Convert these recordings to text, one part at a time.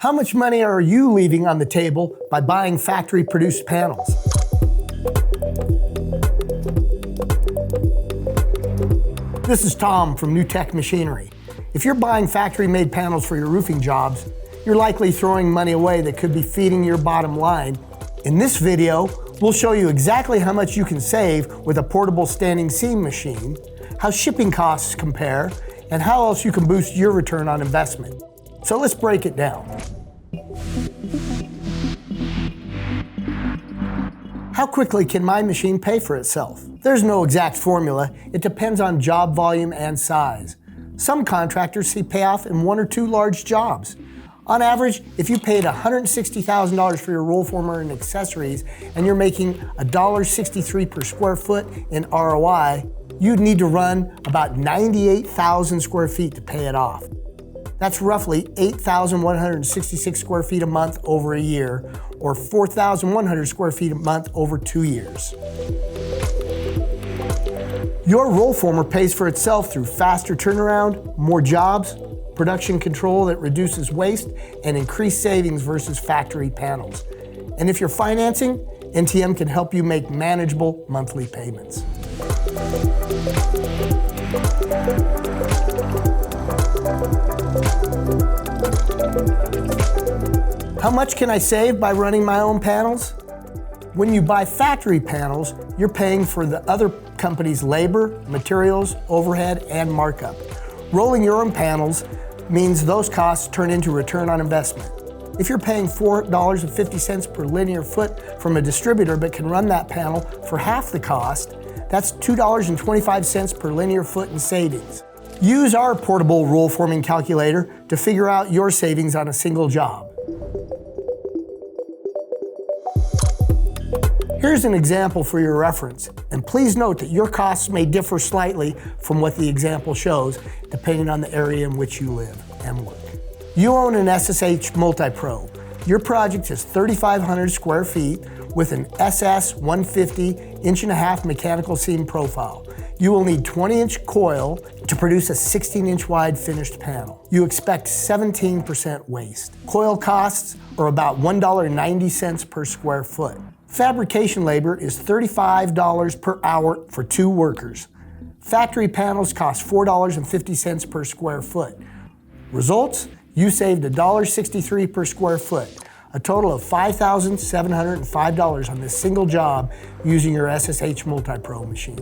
How much money are you leaving on the table by buying factory-produced panels? This is Tom from New Tech Machinery. If you're buying factory-made panels for your roofing jobs, you're likely throwing money away that could be feeding your bottom line. In this video, we'll show you exactly how much you can save with a portable standing seam machine, how shipping costs compare, and how else you can boost your return on investment. So let's break it down. How quickly can my machine pay for itself? There's no exact formula. It depends on job volume and size. Some contractors see payoff in 1 or 2 large jobs. On average, if you paid $160,000 for your roll former and accessories and you're making $1.63 per square foot in ROI, you'd need to run about 98,000 square feet to pay it off. That's roughly 8,166 square feet a month over a year, or 4,100 square feet a month over 2 years. Your roll former pays for itself through faster turnaround, more jobs, production control that reduces waste, and increased savings versus factory panels. And if you're financing, NTM can help you make manageable monthly payments. How much can I save by running my own panels? When you buy factory panels, you're paying for the other company's labor, materials, overhead, and markup. Rolling your own panels means those costs turn into return on investment. If you're paying $4.50 per linear foot from a distributor but can run that panel for half the cost, that's $2.25 per linear foot in savings. Use our portable roll forming calculator to figure out your savings on a single job. Here's an example for your reference, and please note that your costs may differ slightly from what the example shows, depending on the area in which you live and work. You own an SSH Multi-Pro. Your project is 3,500 square feet with an SS 150 1.5-inch mechanical seam profile. You will need 20-inch coil to produce a 16-inch wide finished panel. You expect 17% waste. Coil costs are about $1.90 per square foot. Fabrication labor is $35 per hour for 2 workers. Factory panels cost $4.50 per square foot. Results? You saved $1.63 per square foot, a total of $5,705 on this single job using your SSH Multi-Pro machine.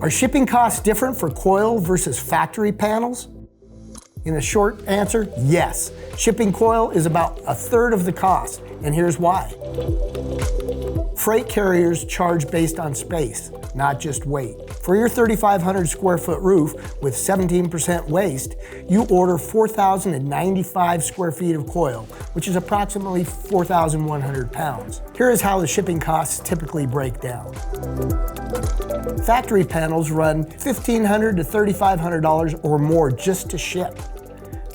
Are shipping costs different for coil versus factory panels? In a short answer, yes. Shipping coil is about 1/3 of the cost, and here's why. Freight carriers charge based on space, not just weight. For your 3,500 square foot roof with 17% waste, you order 4,095 square feet of coil, which is approximately 4,100 pounds. Here is how the shipping costs typically break down. Factory panels run $1,500 to $3,500 or more just to ship.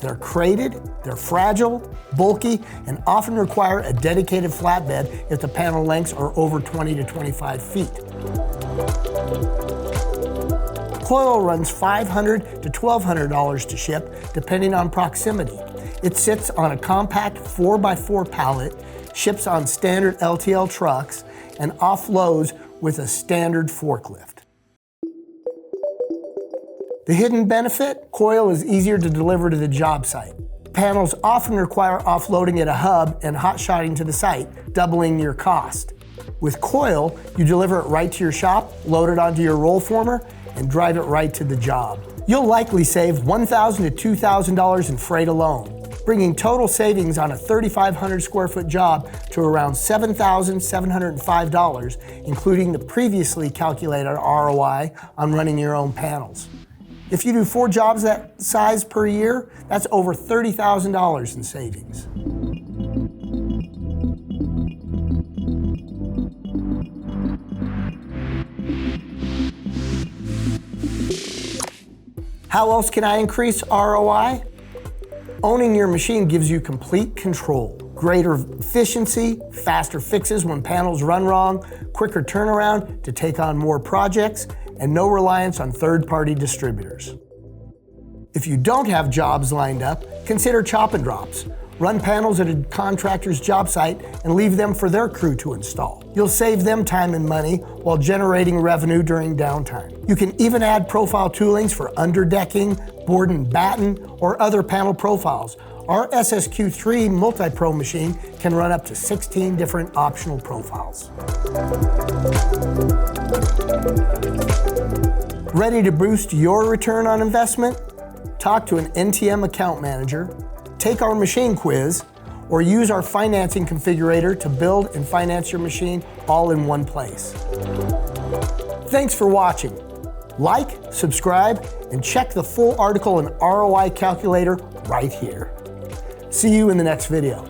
They're crated, they're fragile, bulky, and often require a dedicated flatbed if the panel lengths are over 20 to 25 feet. Coil runs $500 to $1,200 to ship, depending on proximity. It sits on a compact 4x4 pallet, ships on standard LTL trucks, and offloads with a standard forklift. The hidden benefit? Coil is easier to deliver to the job site. Panels often require offloading at a hub and hot shotting to the site, doubling your cost. With coil, you deliver it right to your shop, load it onto your roll former, and drive it right to the job. You'll likely save $1,000 to $2,000 in freight alone, bringing total savings on a 3,500 square foot job to around $7,705, including the previously calculated ROI on running your own panels. If you do 4 jobs that size per year, that's over $30,000 in savings. How else can I increase ROI? Owning your machine gives you complete control. Greater efficiency, faster fixes when panels run wrong, quicker turnaround to take on more projects, and no reliance on third-party distributors. If you don't have jobs lined up, consider chop and drops. Run panels at a contractor's job site and leave them for their crew to install. You'll save them time and money while generating revenue during downtime. You can even add profile toolings for underdecking, board and batten, or other panel profiles. Our SSQ3 Multi-Pro machine can run up to 16 different optional profiles. Ready to boost your return on investment? Talk to an NTM account manager, take our machine quiz, or use our financing configurator to build and finance your machine all in one place. Thanks for watching. Like, subscribe, and check the full article and ROI calculator right here. See you in the next video.